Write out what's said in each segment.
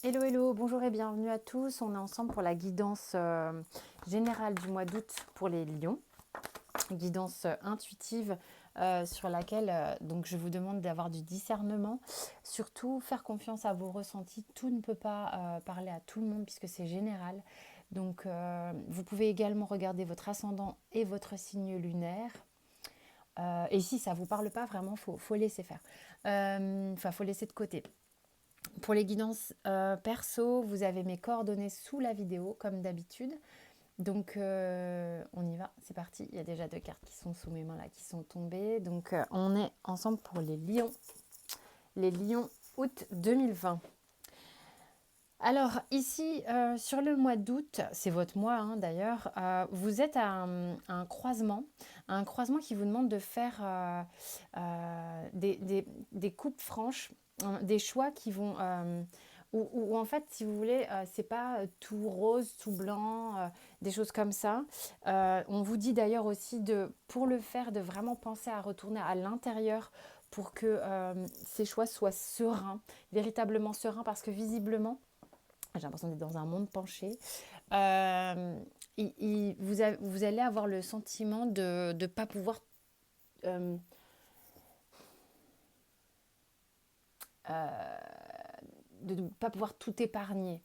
Hello, hello, bonjour et bienvenue à tous. On est ensemble pour la guidance générale du mois d'août pour les lions. Guidance intuitive sur laquelle donc je vous demande d'avoir du discernement. Surtout faire confiance à vos ressentis. Tout ne peut pas parler à tout le monde puisque c'est général. Donc vous pouvez également regarder votre ascendant et votre signe lunaire. Et si ça ne vous parle pas, vraiment, faut laisser faire. Enfin, faut laisser de côté. Pour les guidances perso, vous avez mes coordonnées sous la vidéo, comme d'habitude. Donc, on y va, c'est parti. Il y a déjà 2 cartes qui sont sous mes mains, là, qui sont tombées. Donc, on est ensemble pour les lions. Les lions août 2020. Alors, ici, sur le mois d'août, c'est votre mois hein, d'ailleurs, vous êtes à un croisement qui vous demande de faire des coupes franches, des choix qui vont... où en fait, si vous voulez, c'est pas tout rose, tout blanc, des choses comme ça. On vous dit d'ailleurs aussi, pour le faire, de vraiment penser à retourner à l'intérieur pour que ces choix soient sereins, véritablement sereins, parce que visiblement, j'ai l'impression d'être dans un monde penché. Vous allez avoir le sentiment de ne pas pouvoir euh, de ne pas pouvoir tout épargner,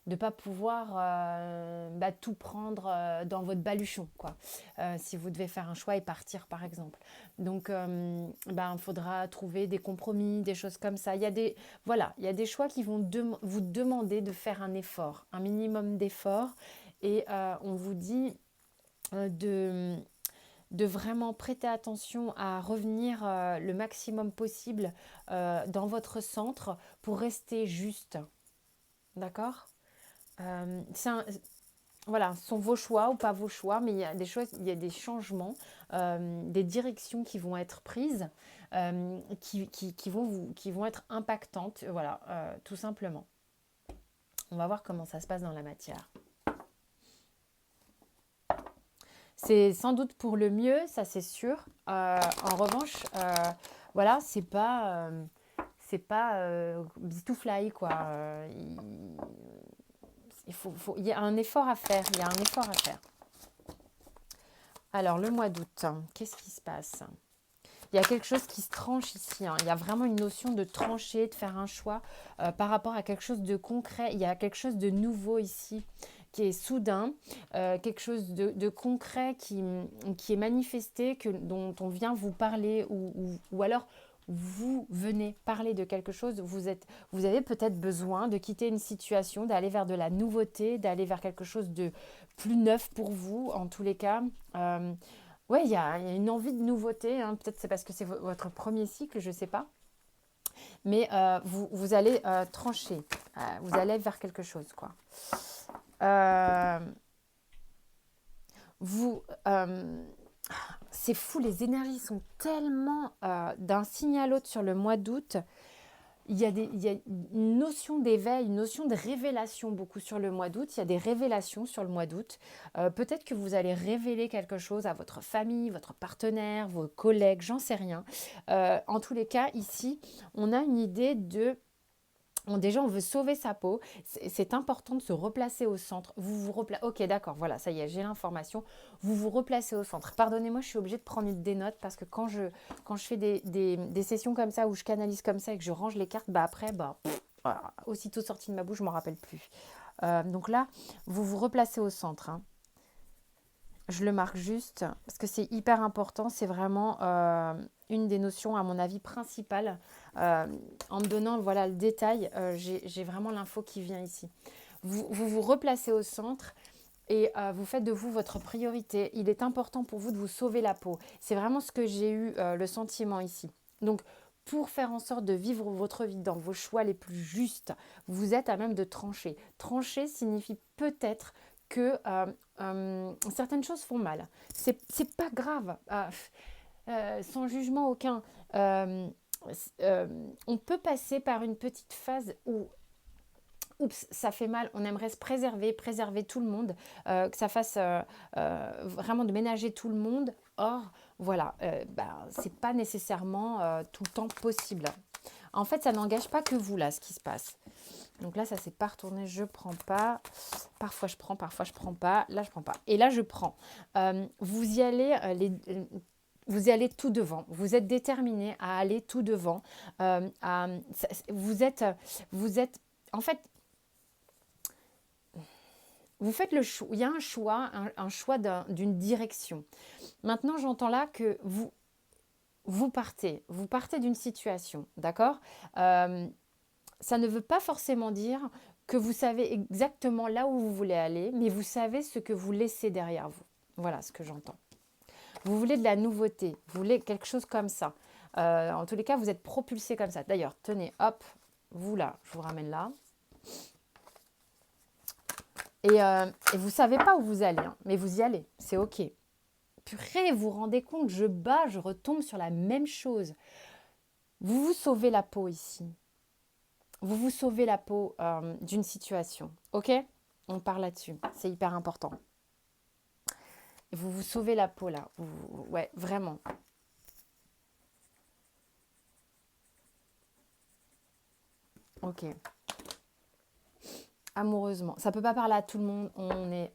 de ne pas pouvoir tout prendre dans votre baluchon, quoi. Si vous devez faire un choix et partir, par exemple. Donc, faudra trouver des compromis, des choses comme ça. Il y a des choix qui vont vous demander de faire un effort, un minimum d'effort. Et on vous dit de vraiment prêter attention à revenir le maximum possible dans votre centre pour rester juste. D'accord. Voilà, ce sont vos choix ou pas vos choix, mais il y a des choses, il y a des changements, des directions qui vont être prises, qui vont être impactantes, voilà, tout simplement. On va voir comment ça se passe dans la matière. C'est sans doute pour le mieux, ça c'est sûr. En revanche, voilà, c'est pas bitouflaï quoi. Il y a un effort à faire. Il y a un effort à faire. Alors le mois d'août, qu'est-ce qui se passe? Il y a quelque chose qui se tranche ici. Il y a vraiment une notion de trancher, de faire un choix par rapport à quelque chose de concret. Il y a quelque chose de nouveau ici qui est soudain, quelque chose de concret qui est manifesté, dont on vient vous parler ou alors vous venez parler de quelque chose, vous avez peut-être besoin de quitter une situation, d'aller vers de la nouveauté, d'aller vers quelque chose de plus neuf pour vous, en tous les cas. Ouais, il y a une envie de nouveauté, hein. Peut-être c'est parce que c'est votre premier cycle, je ne sais pas. Mais vous allez trancher, vous allez vers quelque chose, quoi. Vous, c'est fou, les énergies sont tellement d'un signe à l'autre sur le mois d'août. Il y a une notion d'éveil, une notion de révélation beaucoup sur le mois d'août. Il y a des révélations sur le mois d'août. Peut-être que vous allez révéler quelque chose à votre famille, votre partenaire, vos collègues, j'en sais rien. En tous les cas, ici, on a une idée de... Déjà, on veut sauver sa peau. C'est important de se replacer au centre. Ok, d'accord, voilà, ça y est, j'ai l'information. Vous vous replacez au centre. Pardonnez-moi, je suis obligée de prendre des notes parce que quand je fais des sessions comme ça, où je canalise comme ça et que je range les cartes, après, voilà, aussitôt sorti de ma bouche, je ne m'en rappelle plus. Donc là, vous vous replacez au centre. Hein. Je le marque juste parce que c'est hyper important. C'est vraiment une des notions, à mon avis, principales. En me donnant voilà, le détail, j'ai vraiment l'info qui vient ici. Vous replacez au centre et vous faites de vous votre priorité. Il est important pour vous de vous sauver la peau. C'est vraiment ce que j'ai eu le sentiment ici. Donc, pour faire en sorte de vivre votre vie dans vos choix les plus justes, vous êtes à même de trancher. Trancher signifie peut-être que certaines choses font mal. C'est pas grave, sans jugement aucun. On peut passer par une petite phase où oups, ça fait mal, on aimerait se préserver tout le monde, que ça fasse vraiment de ménager tout le monde. Or, voilà, c'est pas nécessairement tout le temps possible. En fait, ça n'engage pas que vous, là, ce qui se passe. Donc là, ça ne s'est pas retourné, je ne prends pas. Parfois, je prends, parfois, je ne prends pas. Là, je ne prends pas. Et là, je prends. Vous y allez, vous y allez tout devant. Vous êtes déterminé à aller tout devant. Vous êtes, en fait, vous faites le choix. Il y a un choix d'une direction. Maintenant, j'entends là que vous partez d'une situation, d'accord. Ça ne veut pas forcément dire que vous savez exactement là où vous voulez aller, mais vous savez ce que vous laissez derrière vous. Voilà ce que j'entends. Vous voulez de la nouveauté, vous voulez quelque chose comme ça. En tous les cas, vous êtes propulsé comme ça. D'ailleurs, tenez, hop, vous là, je vous ramène là. Et vous ne savez pas où vous allez, hein, mais vous y allez, c'est OK. Purée, vous vous rendez compte, je retombe sur la même chose. Vous vous sauvez la peau ici. Vous vous sauvez la peau d'une situation. OK? On parle là-dessus. C'est hyper important. Vous vous sauvez la peau là. Ouais, vraiment. OK. Amoureusement. Ça ne peut pas parler à tout le monde. On est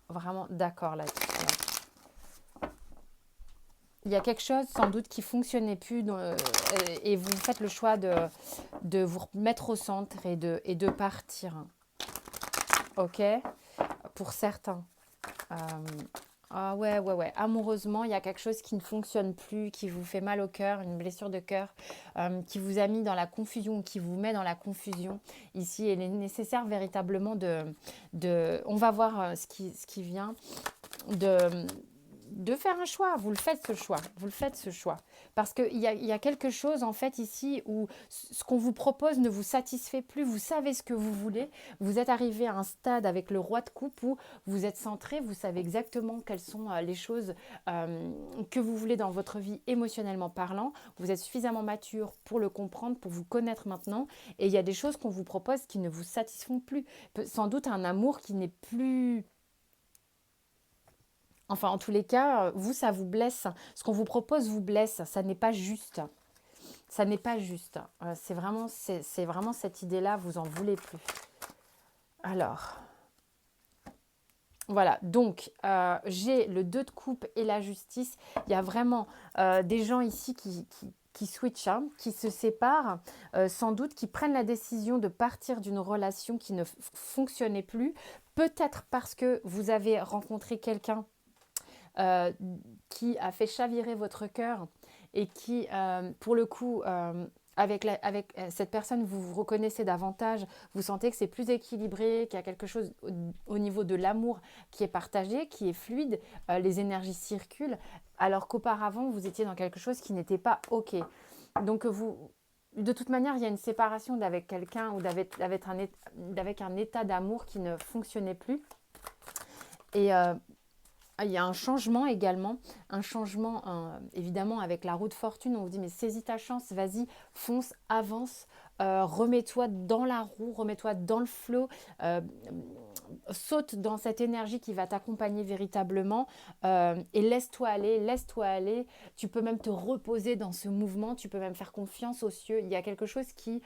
vraiment d'accord là-dessus. Il y a quelque chose sans doute qui ne fonctionnait plus et vous faites le choix de vous mettre au centre et de partir. OK? Pour certains. Ah ouais. Amoureusement, il y a quelque chose qui ne fonctionne plus, qui vous fait mal au cœur, une blessure de cœur, qui vous a mis dans la confusion, qui vous met dans la confusion. Ici, il est nécessaire véritablement on va voir ce qui vient, de faire un choix. Vous le faites ce choix. Parce qu'il y a quelque chose en fait ici où ce qu'on vous propose ne vous satisfait plus. Vous savez ce que vous voulez. Vous êtes arrivé à un stade avec le roi de coupe où vous êtes centré. Vous savez exactement quelles sont les choses que vous voulez dans votre vie émotionnellement parlant. Vous êtes suffisamment mature pour le comprendre, pour vous connaître maintenant. Et il y a des choses qu'on vous propose qui ne vous satisfont plus. Sans doute un amour qui n'est plus... Enfin, en tous les cas, vous, ça vous blesse. Ce qu'on vous propose vous blesse. Ça n'est pas juste. Ça n'est pas juste. C'est vraiment cette idée-là, vous en voulez plus. Alors, voilà. Donc, j'ai le 2 de coupe et la justice. Il y a vraiment des gens ici qui switchent, hein, qui se séparent, sans doute, qui prennent la décision de partir d'une relation qui ne fonctionnait plus. Peut-être parce que vous avez rencontré quelqu'un qui a fait chavirer votre cœur et qui, pour le coup, avec cette personne, vous vous reconnaissez davantage, vous sentez que c'est plus équilibré, qu'il y a quelque chose au niveau de l'amour qui est partagé, qui est fluide, les énergies circulent, alors qu'auparavant, vous étiez dans quelque chose qui n'était pas OK. Donc, de toute manière, il y a une séparation d'avec quelqu'un ou d'avec un état d'amour qui ne fonctionnait plus. Et il y a un changement également, évidemment avec la roue de fortune, on vous dit mais saisis ta chance, vas-y, fonce, avance, remets-toi dans la roue, remets-toi dans le flot, saute dans cette énergie qui va t'accompagner véritablement et laisse-toi aller, tu peux même te reposer dans ce mouvement, tu peux même faire confiance aux cieux, il y a quelque chose qui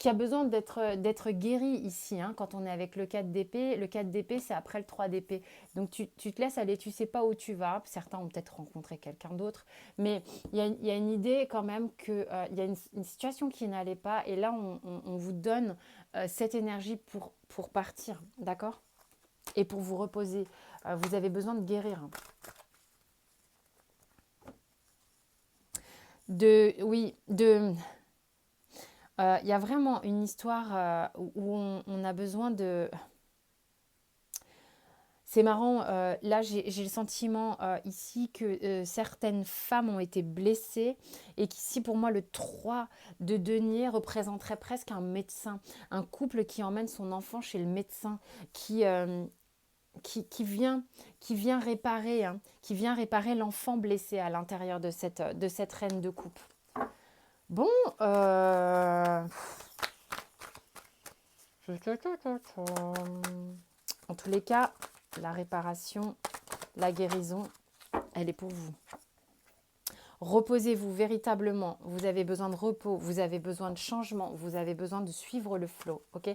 a besoin d'être guéri ici, hein, quand on est avec le 4 d'épée. Le 4 d'épée, c'est après le 3 d'épée. Donc, tu te laisses aller, tu ne sais pas où tu vas. Certains ont peut-être rencontré quelqu'un d'autre. Mais il y a une idée quand même qu'il y a une situation qui n'allait pas. Et là, on vous donne cette énergie pour partir, d'accord? Et pour vous reposer. Vous avez besoin de guérir. Il y a vraiment une histoire où on a besoin de... C'est marrant, là j'ai le sentiment ici que certaines femmes ont été blessées et qu'ici pour moi le 3 de denier représenterait presque un médecin, un couple qui emmène son enfant chez le médecin, qui vient réparer, hein, qui vient réparer l'enfant blessé à l'intérieur de cette reine de coupe. Bon, en tous les cas, la réparation, la guérison, elle est pour vous. Reposez-vous véritablement. Vous avez besoin de repos, vous avez besoin de changement, vous avez besoin de suivre le flow. Ok?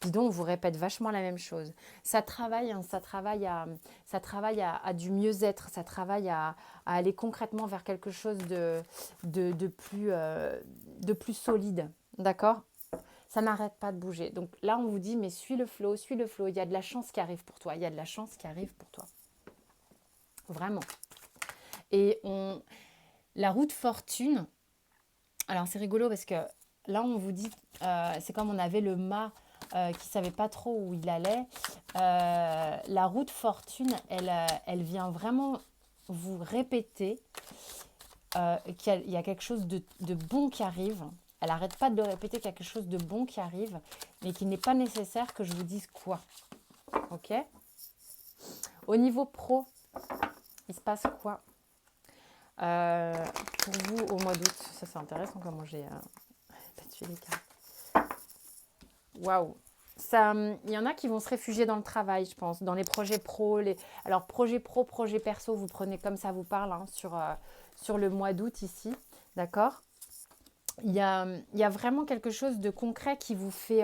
Dis donc, on vous répète vachement la même chose. Ça travaille, hein, ça travaille à du mieux-être, ça travaille à aller concrètement vers quelque chose de plus solide. D'accord? Ça n'arrête pas de bouger. Donc là, on vous dit, mais suis le flow, suis le flow. Il y a de la chance qui arrive pour toi. Il y a de la chance qui arrive pour toi. Vraiment. Et la roue de fortune, alors c'est rigolo parce que là, on vous dit, c'est comme on avait le mât qui ne savait pas trop où il allait. La roue de fortune, elle vient vraiment vous répéter qu'il y a quelque chose de bon qui arrive. Elle n'arrête pas de le répéter qu'il y a quelque chose de bon qui arrive, mais qu'il n'est pas nécessaire que je vous dise quoi. Ok? Au niveau pro, il se passe quoi pour vous au mois d'août? Ça, c'est intéressant comment j'ai battu les cartes. Waouh! Il y en a qui vont se réfugier dans le travail, je pense, dans les projets pro. Alors, projet pro, projet perso, vous prenez comme ça vous parle hein, sur le mois d'août ici. D'accord? Il y a vraiment quelque chose de concret qui vous fait,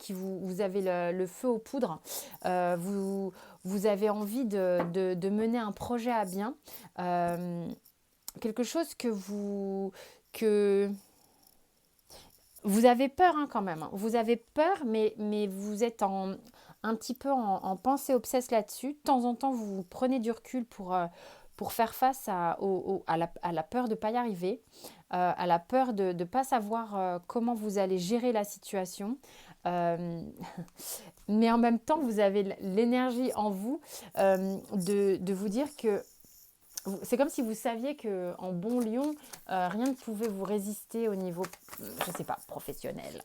vous avez le feu aux poudres. Vous avez envie de mener un projet à bien. Quelque chose que vous avez peur hein, quand même. Vous avez peur, mais vous êtes un petit peu en pensée obsesse là-dessus. De temps en temps, vous prenez du recul pour faire face à la peur de ne pas y arriver, à la peur de ne pas savoir comment vous allez gérer la situation. Mais en même temps, vous avez l'énergie en vous de vous dire que c'est comme si vous saviez qu'en bon lion, rien ne pouvait vous résister au niveau, je ne sais pas, professionnel.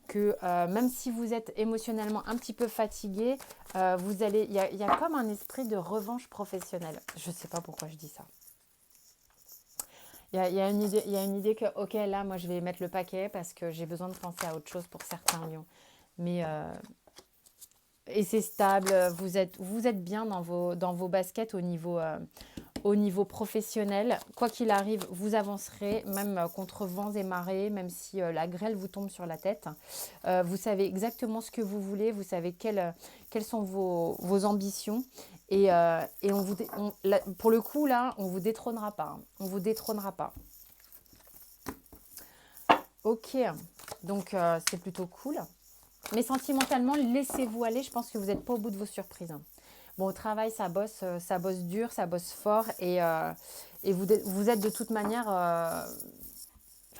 Que même si vous êtes émotionnellement un petit peu fatigué, il y a comme un esprit de revanche professionnelle. Je ne sais pas pourquoi je dis ça. Il y a une idée que, ok, là, moi, je vais mettre le paquet parce que j'ai besoin de penser à autre chose pour certains lions. Mais et c'est stable, vous êtes bien dans vos baskets au niveau professionnel. Quoi qu'il arrive, vous avancerez, même contre vents et marées, même si la grêle vous tombe sur la tête. Vous savez exactement ce que vous voulez, vous savez quelles sont vos ambitions. Et pour le coup, là, on ne vous détrônera pas. Hein. On ne vous détrônera pas. Ok, donc c'est plutôt cool. Mais sentimentalement, laissez-vous aller. Je pense que vous n'êtes pas au bout de vos surprises. Hein. Bon, au travail, ça bosse dur, ça bosse fort. Et vous êtes de toute manière...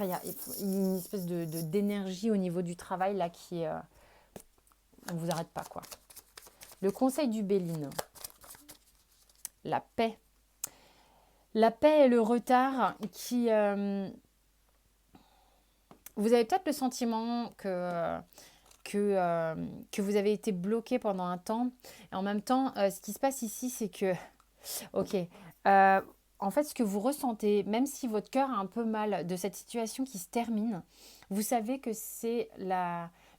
il y a une espèce d'énergie au niveau du travail là qui est... on ne vous arrête pas, quoi. Le conseil du Béline. La paix. La paix et le retard qui... vous avez peut-être le sentiment que vous avez été bloqué pendant un temps. Et en même temps, ce qui se passe ici, c'est que... Ok. En fait, ce que vous ressentez, même si votre cœur a un peu mal de cette situation qui se termine, vous savez que c'est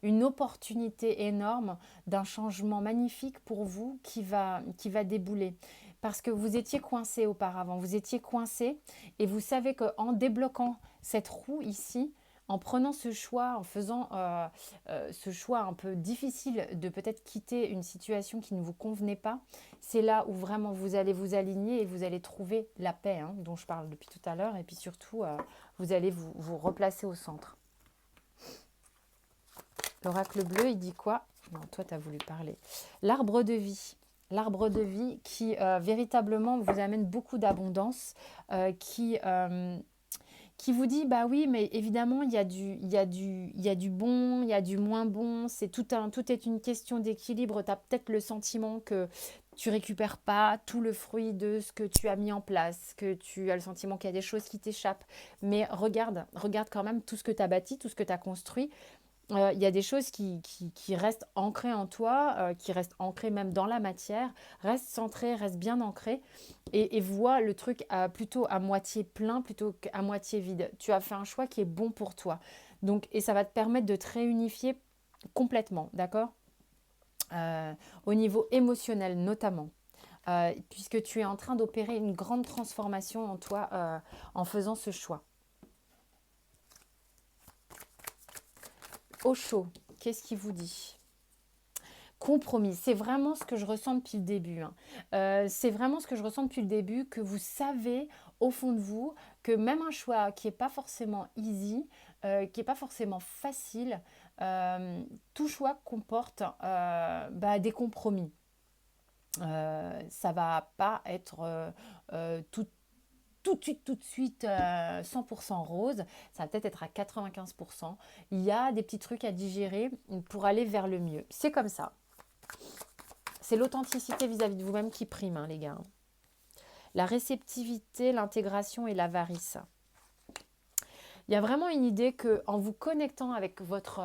une opportunité énorme d'un changement magnifique pour vous qui va débouler. Parce que vous étiez coincé auparavant, vous étiez coincé et vous savez qu'en débloquant cette roue ici, en prenant ce choix, en faisant ce choix un peu difficile de peut-être quitter une situation qui ne vous convenait pas, c'est là où vraiment vous allez vous aligner et vous allez trouver la paix hein, dont je parle depuis tout à l'heure. Et puis surtout, vous allez vous replacer au centre. L'oracle bleu, il dit quoi? Non, toi, tu as voulu parler. L'arbre de vie. L'arbre de vie qui véritablement vous amène beaucoup d'abondance, qui qui vous dit bah oui mais évidemment il y a du bon, il y a du moins bon, c'est tout est une question d'équilibre. Tu as peut-être le sentiment que tu récupères pas tout le fruit de ce que tu as mis en place, que tu as le sentiment qu'il y a des choses qui t'échappent, mais regarde quand même tout ce que tu as bâti, tout ce que tu as construit. Il y a des choses qui restent ancrées en toi, qui restent ancrées même dans la matière, reste centré, reste bien ancré et vois le truc plutôt à moitié plein plutôt qu'à moitié vide. Tu as fait un choix qui est bon pour toi. Donc, et ça va te permettre de te réunifier complètement, d'accord? Au niveau émotionnel notamment. puisque tu es en train d'opérer une grande transformation en toi en faisant ce choix. Au chaud, qu'est-ce qu'il vous dit? Compromis, c'est vraiment ce que je ressens depuis le début, hein. C'est vraiment ce que je ressens depuis le début, que vous savez au fond de vous que même un choix qui n'est pas forcément easy, qui n'est pas forcément facile, tout choix comporte des compromis. Ça va pas être tout de suite 100% rose, ça va peut-être être à 95%. Il y a des petits trucs à digérer pour aller vers le mieux. C'est comme ça. C'est l'authenticité vis-à-vis de vous-même qui prime, hein, les gars. La réceptivité, l'intégration et l'avarice. Il y a vraiment une idée qu'en vous connectant avec votre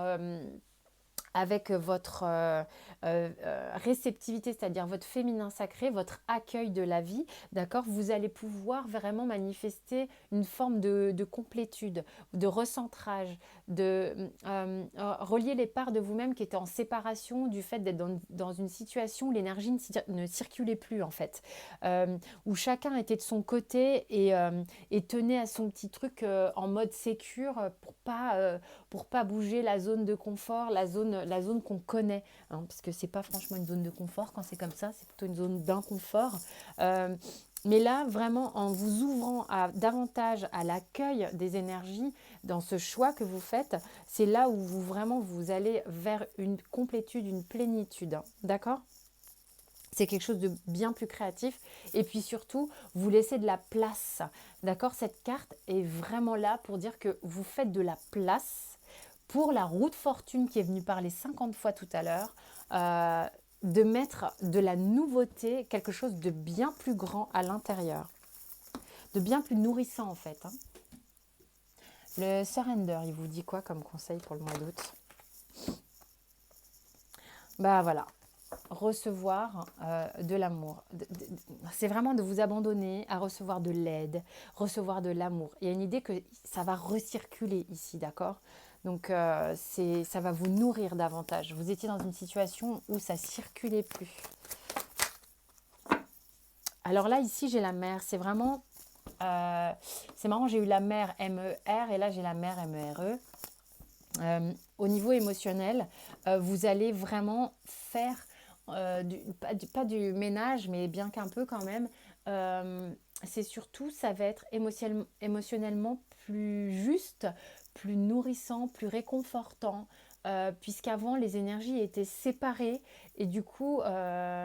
réceptivité, c'est-à-dire votre féminin sacré, votre accueil de la vie, d'accord, vous allez pouvoir vraiment manifester une forme de complétude, de recentrage, de relier les parts de vous-même qui étaient en séparation du fait d'être dans une situation où l'énergie ne circulait plus en fait, où chacun était de son côté et tenait à son petit truc en mode sécure pour pas bouger la zone de confort, la zone qu'on connaît, hein, parce que c'est pas franchement une zone de confort quand c'est comme ça, c'est plutôt une zone d'inconfort. Mais là, vraiment, en vous ouvrant davantage à l'accueil des énergies dans ce choix que vous faites, c'est là où vous allez vers une complétude, une plénitude, hein, d'accord ? C'est quelque chose de bien plus créatif. Et puis surtout, vous laissez de la place. D'accord ? Cette carte est vraiment là pour dire que vous faites de la place pour la roue de fortune qui est venue parler 50 fois tout à l'heure, de mettre de la nouveauté, quelque chose de bien plus grand à l'intérieur. De bien plus nourrissant en fait, hein. Le surrender, il vous dit quoi comme conseil pour le mois d'août ? Bah voilà. Recevoir de l'amour. C'est vraiment de vous abandonner à recevoir de l'aide, recevoir de l'amour. Il y a une idée que ça va recirculer ici, d'accord ? Donc ça va vous nourrir davantage. Vous étiez dans une situation où ça circulait plus. Alors là, ici, j'ai la mer. C'est vraiment... c'est marrant, j'ai eu la mer M-E-R et là, j'ai la mer M-E-R-E. Au niveau émotionnel, vous allez vraiment faire... pas du ménage, mais bien qu'un peu quand même, c'est surtout, ça va être émotionnellement plus juste, plus nourrissant, plus réconfortant, puisqu'avant les énergies étaient séparées et du coup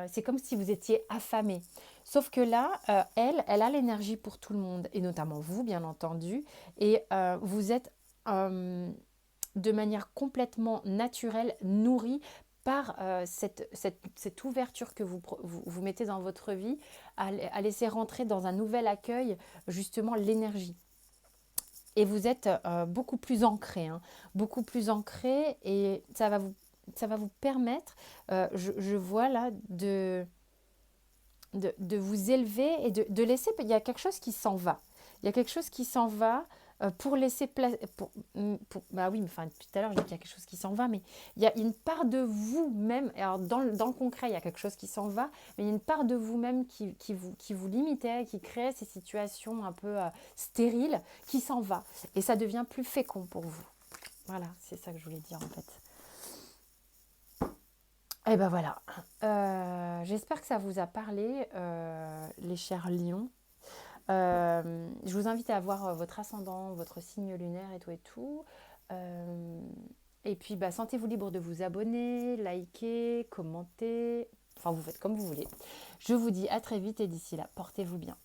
c'est comme si vous étiez affamé. Sauf que là, elle a l'énergie pour tout le monde et notamment vous bien entendu, et vous êtes de manière complètement naturelle nourri par cette ouverture que vous mettez dans votre vie, à laisser rentrer dans un nouvel accueil, justement, l'énergie. Et vous êtes beaucoup plus ancré, hein, beaucoup plus ancré, et ça va vous permettre, je vois là, de vous élever et de laisser, il y a quelque chose qui s'en va. Il y a quelque chose qui s'en va pour laisser place. Bah oui, enfin, tout à l'heure, je dis qu'il y a quelque chose qui s'en va, mais il y a une part de vous-même. Alors, dans le concret, il y a quelque chose qui s'en va, mais il y a une part de vous-même qui vous limitait, qui créait ces situations un peu stériles, qui s'en va. Et ça devient plus fécond pour vous. Voilà, c'est ça que je voulais dire en fait. Et ben voilà, j'espère que ça vous a parlé, les chers lions. Je vous invite à voir votre ascendant, votre signe lunaire et tout. Et puis, sentez-vous libre de vous abonner, liker, commenter. Enfin, vous faites comme vous voulez. Je vous dis à très vite et d'ici là, portez-vous bien.